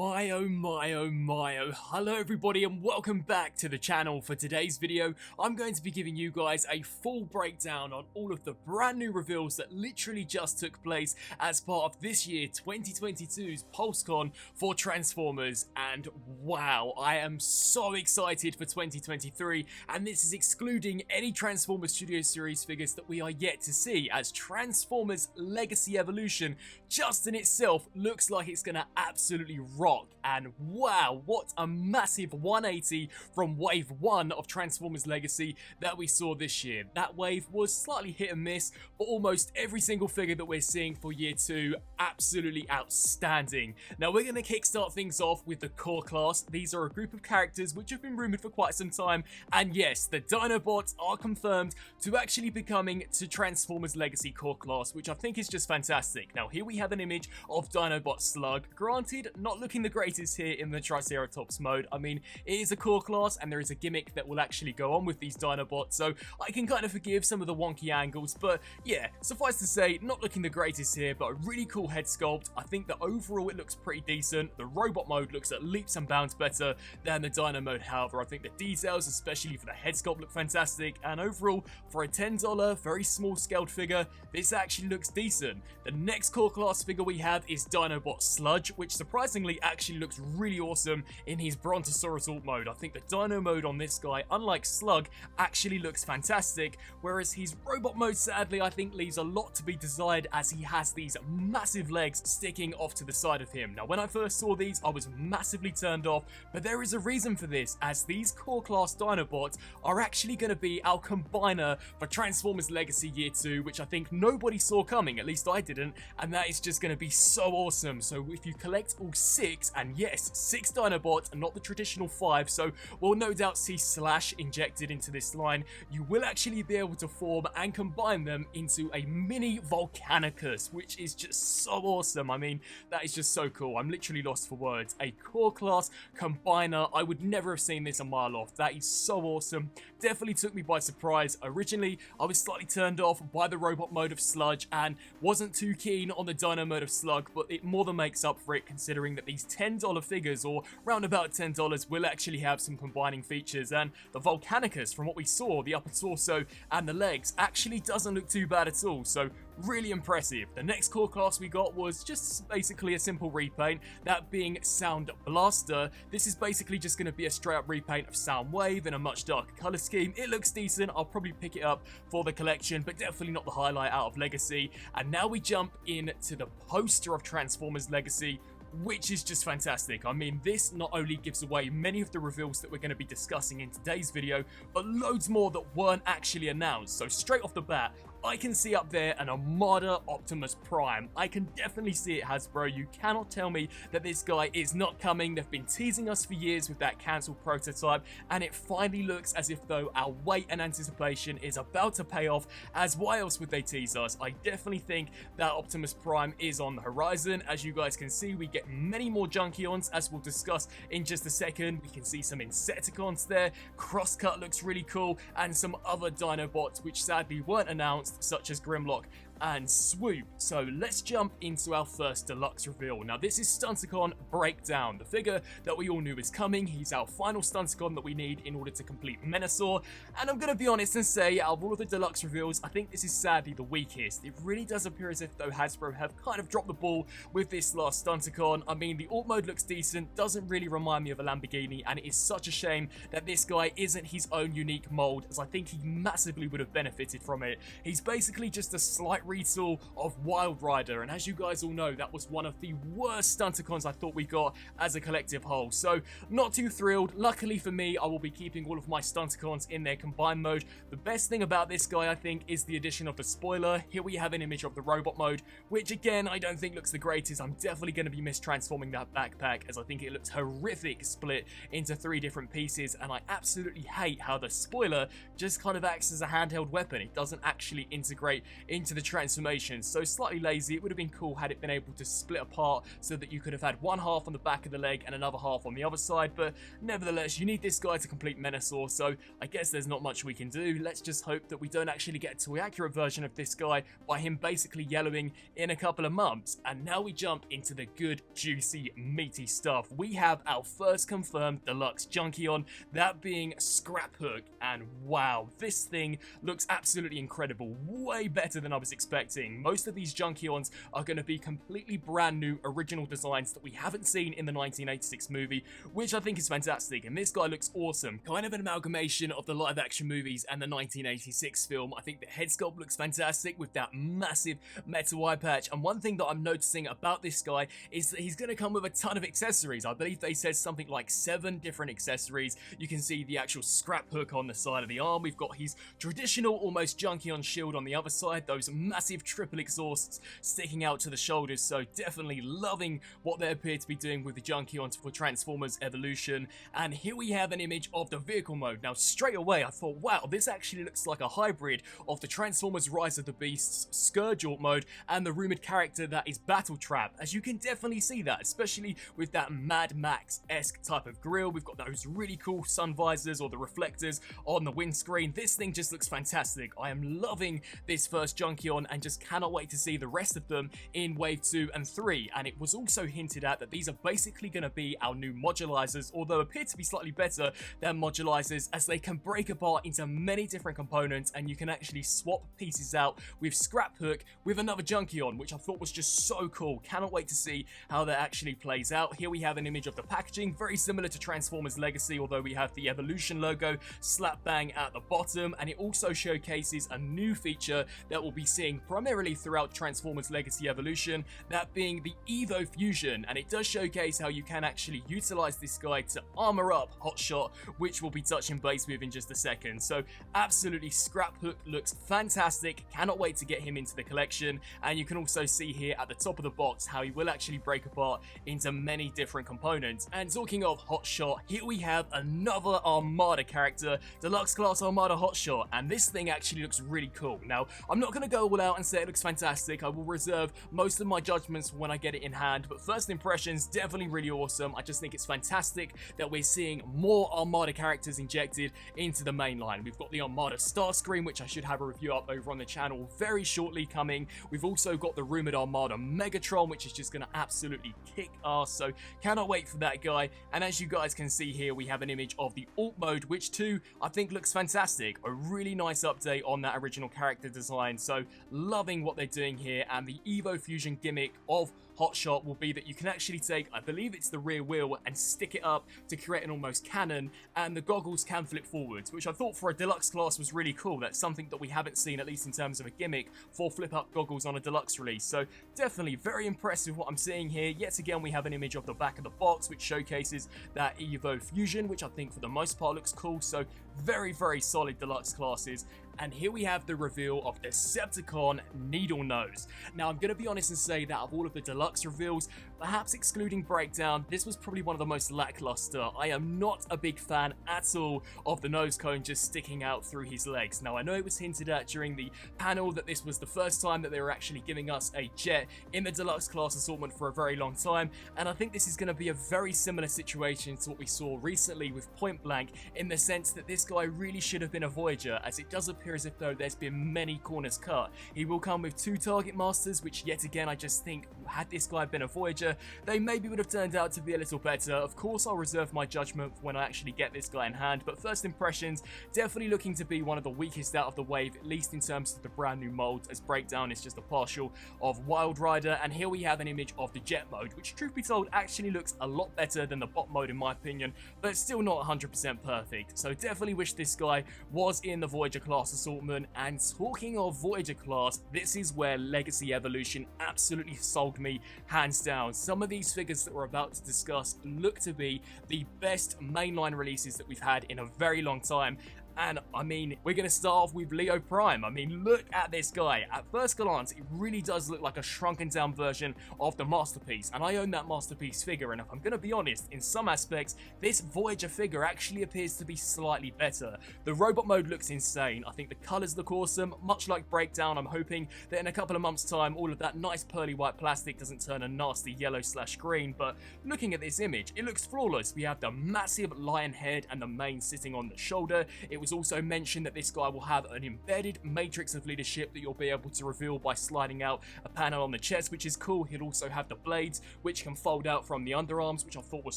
My oh my oh my oh, hello everybody and welcome back to the channel. For today's video, I'm going to be giving you guys a full breakdown on all of the brand new reveals that literally just took place as part of this year 2022's PulseCon for Transformers. And wow, I am so excited for 2023, and this is excluding any Transformers Studio Series figures that we are yet to see, as Transformers Legacy Evolution just in itself looks like it's gonna absolutely rock. And wow, what a massive 180 from wave 1 of Transformers Legacy that we saw this year. That wave was slightly hit and miss, but almost every single figure that we're seeing for year 2, absolutely outstanding. Now we're going to kickstart things off with the core class. These are a group of characters which have been rumoured for quite some time, and yes, the Dinobots are confirmed to actually be coming to Transformers Legacy core class, which I think is just fantastic. Now here we have an image of Dinobot Slug. Granted, not looking the greatest here in the Triceratops mode. I mean, it is a core class and there is a gimmick that will actually go on with these Dinobots, so I can kind of forgive some of the wonky angles, but yeah, suffice to say, not looking the greatest here, but a really cool head sculpt. I think that overall it looks pretty decent. The robot mode looks at leaps and bounds better than the Dino mode, however. I think the details, especially for the head sculpt, look fantastic, and overall, for a $10, very small scaled figure, this actually looks decent. The next core class figure we have is Dinobot Sludge, which surprisingly actually looks really awesome in his Brontosaurus alt mode. I think the Dino mode on this guy, unlike Slug, actually looks fantastic, whereas his robot mode, sadly, I think leaves a lot to be desired, as he has these massive legs sticking off to the side of him. Now, when I first saw these, I was massively turned off, but there is a reason for this, as these core class Dinobots are actually going to be our combiner for Transformers Legacy Year 2, which I think nobody saw coming, at least I didn't, and that is just going to be so awesome. So if you collect all 6, and yes, 6 Dinobots and not the traditional 5, so we'll no doubt see Slash injected into this line, you will actually be able to form and combine them into a mini Volcanicus, which is just so awesome. I mean, that is just so cool. I'm literally lost for words. A core class combiner, I would never have seen this a mile off. That is so awesome. Definitely took me by surprise. Originally, I was slightly turned off by the robot mode of Sludge and wasn't too keen on the Dino mode of Slug, but it more than makes up for it, considering that these $10 figures, or round about $10, will actually have some combining features. And the Volcanicus, from what we saw, the upper torso and the legs, actually doesn't look too bad at all. So really impressive. The next core class we got was just basically a simple repaint, that being Sound Blaster. This is basically just going to be a straight up repaint of Soundwave in a much darker colour scheme. It looks decent. I'll probably pick it up for the collection, but definitely not the highlight out of Legacy. And now we jump into the poster of Transformers Legacy, which is just fantastic. I mean, this not only gives away many of the reveals that we're going to be discussing in today's video, but loads more that weren't actually announced. So straight off the bat, I can see up there an Armada Optimus Prime. I can definitely see it, Hasbro. You cannot tell me that this guy is not coming. They've been teasing us for years with that cancelled prototype, and it finally looks as if though our wait and anticipation is about to pay off, as why else would they tease us? I definitely think that Optimus Prime is on the horizon. As you guys can see, we get many more Junkions, as we'll discuss in just a second. We can see some Insecticons there. Crosscut looks really cool, and some other Dinobots which sadly weren't announced, such as Grimlock and Swoop. So let's jump into our first deluxe reveal. Now this is Stunticon Breakdown, the figure that we all knew is coming. He's our final Stunticon that we need in order to complete Menasor, and I'm gonna be honest and say, out of all of the deluxe reveals, I think this is sadly the weakest. It really does appear as if though Hasbro have kind of dropped the ball with this last Stunticon. I mean, the alt mode looks decent, doesn't really remind me of a Lamborghini, and it is such a shame that this guy isn't his own unique mold, as I think he massively would have benefited from it. He's basically just a slight retool of Wild Rider, and as you guys all know, that was one of the worst Stunticons I thought we got as a collective whole, so not too thrilled. Luckily for me, I will be keeping all of my Stunticons in their combined mode. The best thing about this guy, I think, is the addition of the spoiler. Here we have an image of the robot mode, which again, I don't think looks the greatest. I'm definitely going to be mistransforming that backpack, as I think it looks horrific split into 3 different pieces, and I absolutely hate how the spoiler just kind of acts as a handheld weapon. It doesn't actually integrate into the transformations, so slightly lazy. It would have been cool had it been able to split apart so that you could have had one half on the back of the leg and another half on the other side, but nevertheless, you need this guy to complete Menasor, so I guess there's not much we can do. Let's just hope that we don't actually get to an accurate version of this guy by him basically yellowing in a couple of months. And now we jump into the good, juicy, meaty stuff. We have our first confirmed deluxe junkie on, that being Scrap Hook, and wow, this thing looks absolutely incredible, way better than I was expecting. Most of these junkie-ons are going to be completely brand new original designs that we haven't seen in the 1986 movie, which I think is fantastic, and this guy looks awesome. Kind of an amalgamation of the live action movies and the 1986 film. I think the head sculpt looks fantastic with that massive metal eye patch, and one thing that I'm noticing about this guy is that he's going to come with a ton of accessories. I believe they said something like 7 different accessories. You can see the actual Scrap Hook on the side of the arm. We've got his traditional almost junkie on shield on the other side, those massive triple exhausts sticking out to the shoulders, so definitely loving what they appear to be doing with the junkie on for Transformers Evolution. And here we have an image of the vehicle mode. Now straight away I thought, wow, this actually looks like a hybrid of the Transformers Rise of the Beasts Scourge mode and the rumoured character that is Battle Trap, as you can definitely see that, especially with that Mad Max-esque type of grille. We've got those really cool sun visors or the reflectors on the windscreen. This thing just looks fantastic. I am loving this first junkie on and just cannot wait to see the rest of them in Wave 2 and 3. And it was also hinted at that these are basically going to be our new modularizers, although appear to be slightly better than modularizers, as they can break apart into many different components and you can actually swap pieces out with Scrap Hook with another junkie on, which I thought was just so cool. Cannot wait to see how that actually plays out. Here we have an image of the packaging, very similar to Transformers Legacy, although we have the Evolution logo slap bang at the bottom, and it also showcases a new feature that we'll be seeing primarily throughout Transformers Legacy Evolution, that being the Evo Fusion, and it does showcase how you can actually utilize this guy to armor up Hotshot, which we'll be touching base with in just a second. So absolutely, Scrap Hook looks fantastic. Cannot wait to get him into the collection, and you can also see here at the top of the box how he will actually break apart into many different components. And talking of Hotshot, here we have another Armada character, Deluxe Class Armada Hotshot, and this thing actually looks really cool. Now, I'm not going to go all out and say it looks fantastic. I will reserve most of my judgments for when I get it in hand, but first impressions, definitely really awesome. I just think it's fantastic that we're seeing more Armada characters injected into the main line. We've got the Armada Starscream, which I should have a review up over on the channel very shortly coming. We've also got the rumored Armada Megatron, which is just going to absolutely kick ass, so cannot wait for that guy. And as you guys can see here, we have an image of the Alt mode, which too I think looks fantastic. A really nice update on that original character design, so loving what they're doing here. And the Evo Fusion gimmick of Hotshot will be that you can actually take, I believe it's the rear wheel, and stick it up to create an almost cannon, and the goggles can flip forwards, which I thought for a deluxe class was really cool. That's something that we haven't seen, at least in terms of a gimmick, for flip up goggles on a deluxe release. So definitely very impressed with what I'm seeing here. Yet again, we have an image of the back of the box, which showcases that Evo Fusion, which I think for the most part looks cool. So very, very solid deluxe classes. And here we have the reveal of Decepticon Needle Nose. Now, I'm going to be honest and say that of all of the deluxe reveals, perhaps excluding Breakdown, this was probably one of the most lackluster. I am not a big fan at all of the nose cone just sticking out through his legs. Now, I know it was hinted at during the panel that this was the first time that they were actually giving us a jet in the deluxe class assortment for a very long time, and I think this is going to be a very similar situation to what we saw recently with Point Blank, in the sense that this guy really should have been a Voyager, as it does appear as if though there's been many corners cut. He will come with 2 target masters, which yet again I just think had this guy been a Voyager, they maybe would have turned out to be a little better. Of course, I'll reserve my judgment for when I actually get this guy in hand, but first impressions, definitely looking to be one of the weakest out of the wave, at least in terms of the brand new molds, as Breakdown is just a partial of Wild Rider. And here we have an image of the jet mode, which truth be told actually looks a lot better than the bot mode in my opinion, but still not 100% perfect. So definitely wish this guy was in the Voyager class assortment. And talking of Voyager class, this is where Legacy Evolution absolutely sold me hands down. Some of these figures that we're about to discuss look to be the best mainline releases that we've had in a very long time. And I mean, we're going to start off with Leo Prime. I mean, look at this guy. At first glance, it really does look like a shrunken down version of the Masterpiece, and I own that Masterpiece figure, and if I'm going to be honest, in some aspects, this Voyager figure actually appears to be slightly better. The robot mode looks insane. I think the colours look awesome. Much like Breakdown, I'm hoping that in a couple of months' time, all of that nice pearly white plastic doesn't turn a nasty yellow/green, but looking at this image, it looks flawless. We have the massive lion head and the mane sitting on the shoulder. It was also mentioned that this guy will have an embedded matrix of leadership that you'll be able to reveal by sliding out a panel on the chest, which is cool. He'll also have the blades, which can fold out from the underarms, which I thought was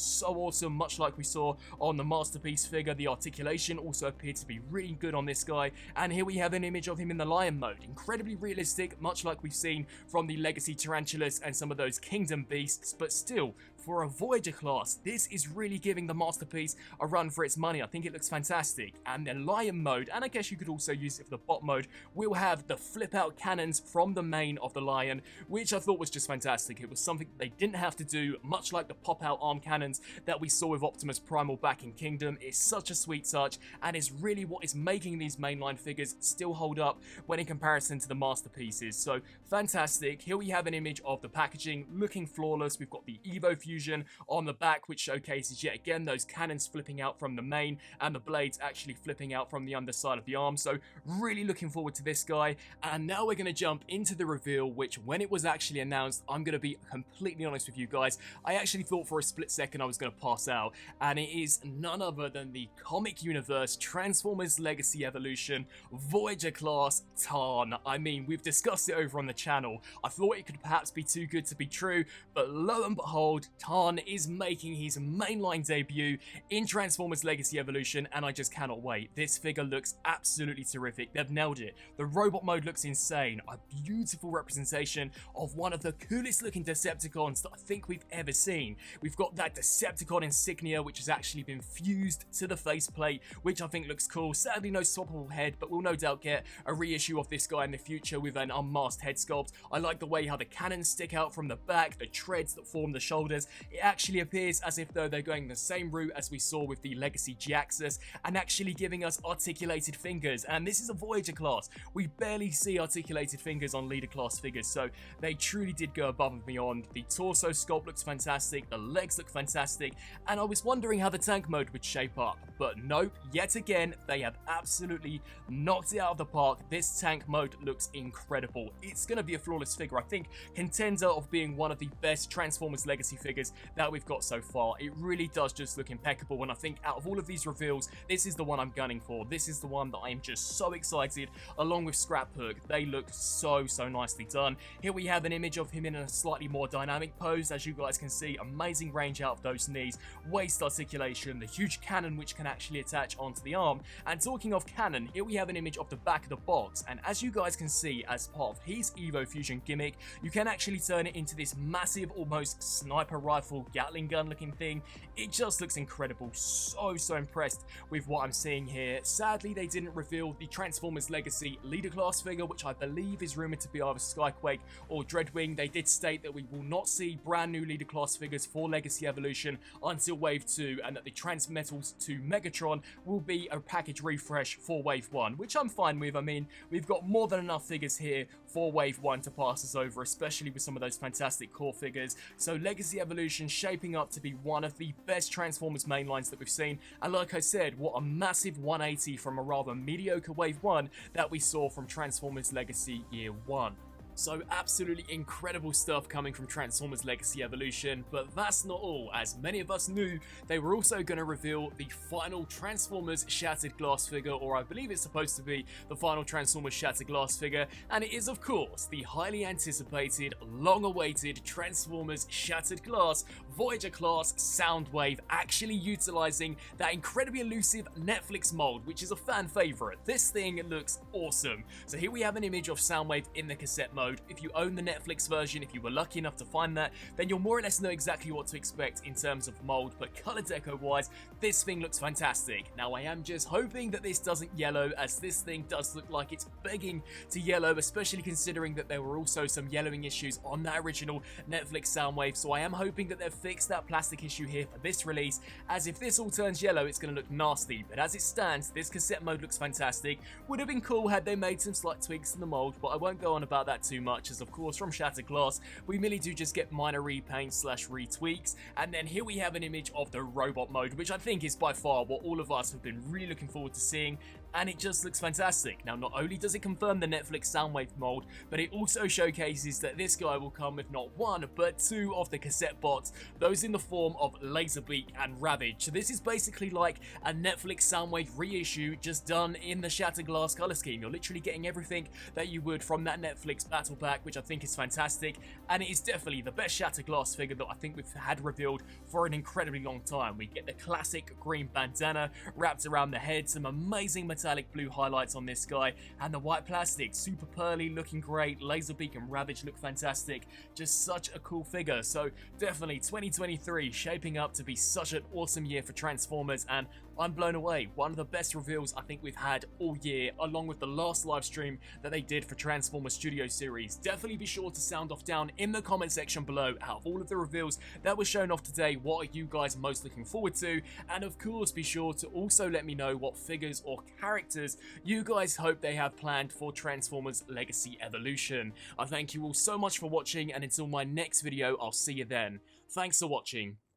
so awesome, much like we saw on the Masterpiece figure. The articulation also appeared to be really good on this guy, and here we have an image of him in the lion mode. Incredibly realistic, much like we've seen from the Legacy Tarantulas and some of those Kingdom beasts, but still, for a Voyager class, this is really giving the Masterpiece a run for its money. I think it looks fantastic. And then Lion mode, and I guess you could also use it for the bot mode, will have the flip out cannons from the mane of the Lion, which I thought was just fantastic. It was something they didn't have to do, much like the pop out arm cannons that we saw with Optimus Primal back in Kingdom. It's such a sweet touch, and is really what is making these mainline figures still hold up when in comparison to the Masterpieces. So fantastic. Here we have an image of the packaging looking flawless. We've got the Evo Fusion on the back, which showcases yet again those cannons flipping out from the mane and the blades actually flipping out from the underside of the arm. So really looking forward to this guy. And now we're going to jump into the reveal, which when it was actually announced, I'm going to be completely honest with you guys, I actually thought for a split second I was going to pass out, and it is none other than the comic universe Transformers Legacy Evolution Voyager Class TARN. I mean, we've discussed it over on the channel. I thought it could perhaps be too good to be true, but lo and behold, TARN is making his mainline debut in Transformers Legacy Evolution, and I just cannot wait. This figure looks absolutely terrific. They've nailed it. The robot mode looks insane. A beautiful representation of one of the coolest looking Decepticons that I think we've ever seen. We've got that Decepticon insignia, which has actually been fused to the faceplate, which I think looks cool. Sadly, no swappable head, but we'll no doubt get a reissue of this guy in the future with an unmasked head sculpt. I like the way how the cannons stick out from the back, the treads that form the shoulders. It actually appears as if though they're going the same route as we saw with the Legacy G-Axis, and actually giving us articulated fingers. And this is a Voyager class. We barely see articulated fingers on leader class figures, so they truly did go above and beyond. The torso sculpt looks fantastic, the legs look fantastic, and I was wondering how the tank mode would shape up, but nope, yet again, they have absolutely knocked it out of the park. This tank mode looks incredible. It's going to be a flawless figure. I think contender of being one of the best Transformers Legacy figures that we've got so far. It really does just look impeccable, and I think out of all of these reveals, this is the one I'm gunning for. This is the one that I am just so excited, along with Scrap Hook. They look so nicely done. Here we have an image of him in a slightly more dynamic pose. As you guys can see, amazing range out of those knees, waist articulation, the huge cannon which can actually attach onto the arm. And talking of cannon, here we have an image of the back of the box, and as you guys can see, as part of his Evo Fusion gimmick, you can actually turn it into this massive, almost sniper rifle Gatling gun looking thing. It just looks incredible. So impressed with what I'm seeing here. Sadly, they didn't reveal the Transformers Legacy leader class figure, which I believe is rumored to be either Skyquake or Dreadwing. They did state that we will not see brand new leader class figures for Legacy Evolution until Wave 2, and that the Transmetals to Megatron will be a package refresh for Wave 1, which I'm fine with. I mean, we've got more than enough figures here for Wave 1 to pass us over, especially with some of those fantastic core figures. So Legacy Evolution shaping up to be one of the best Transformers mainlines that we've seen, and like I said, what a massive 180 from a rather mediocre Wave 1 that we saw from Transformers Legacy Year 1. So absolutely incredible stuff coming from Transformers Legacy Evolution, but that's not all. As many of us knew, they were also going to reveal the final Transformers Shattered Glass figure, or I believe it's supposed to be the final Transformers Shattered Glass figure, and it is of course the highly anticipated, long-awaited Transformers Shattered Glass Voyager Class Soundwave, actually utilizing that incredibly elusive Netflix mold, which is a fan favorite. This thing looks awesome. So here we have an image of Soundwave in the cassette mode. mode. If you own the Netflix version, if you were lucky enough to find that, then you'll more or less know exactly what to expect in terms of mold, but color deco wise, this thing looks fantastic. Now I am just hoping that this doesn't yellow, as this thing does look like it's begging to yellow, especially considering that there were also some yellowing issues on that original Netflix Soundwave, so I am hoping that they've fixed that plastic issue here for this release, as if this all turns yellow it's going to look nasty, but as it stands this cassette mode looks fantastic. Would have been cool had they made some slight tweaks in the mold, but I won't go on about that too much, as of course from Shattered Glass we merely do just get minor repaint slash retweaks. And then here we have an image of the robot mode, which I think is by far what all of us have been really looking forward to seeing, and it just looks fantastic. Now not only does it confirm the Netflix Soundwave mold, but it also showcases that this guy will come with not one but two of the cassette bots, those in the form of Laserbeak and Ravage. So this is basically like a Netflix Soundwave reissue just done in the Shattered Glass color scheme. You're literally getting everything that you would from that Netflix battle pack, which I think is fantastic, and it is definitely the best Shattered Glass figure that I think we've had revealed for an incredibly long time. We get the classic green bandana wrapped around the head, some amazing metallic blue highlights on this guy, and the white plastic, super pearly, looking great. Laserbeak and Ravage look fantastic, just such a cool figure. So definitely 2023 shaping up to be such an awesome year for Transformers, and I'm blown away. One of the best reveals I think we've had all year, along with the last live stream that they did for Transformers Studio Series. Definitely be sure to sound off down in the comment section below. Out of all of the reveals that were shown off today, what are you guys most looking forward to? And of course be sure to also let me know what figures or characters you guys hope they have planned for Transformers Legacy Evolution. I thank you all so much for watching, and until my next video I'll see you then. Thanks for watching.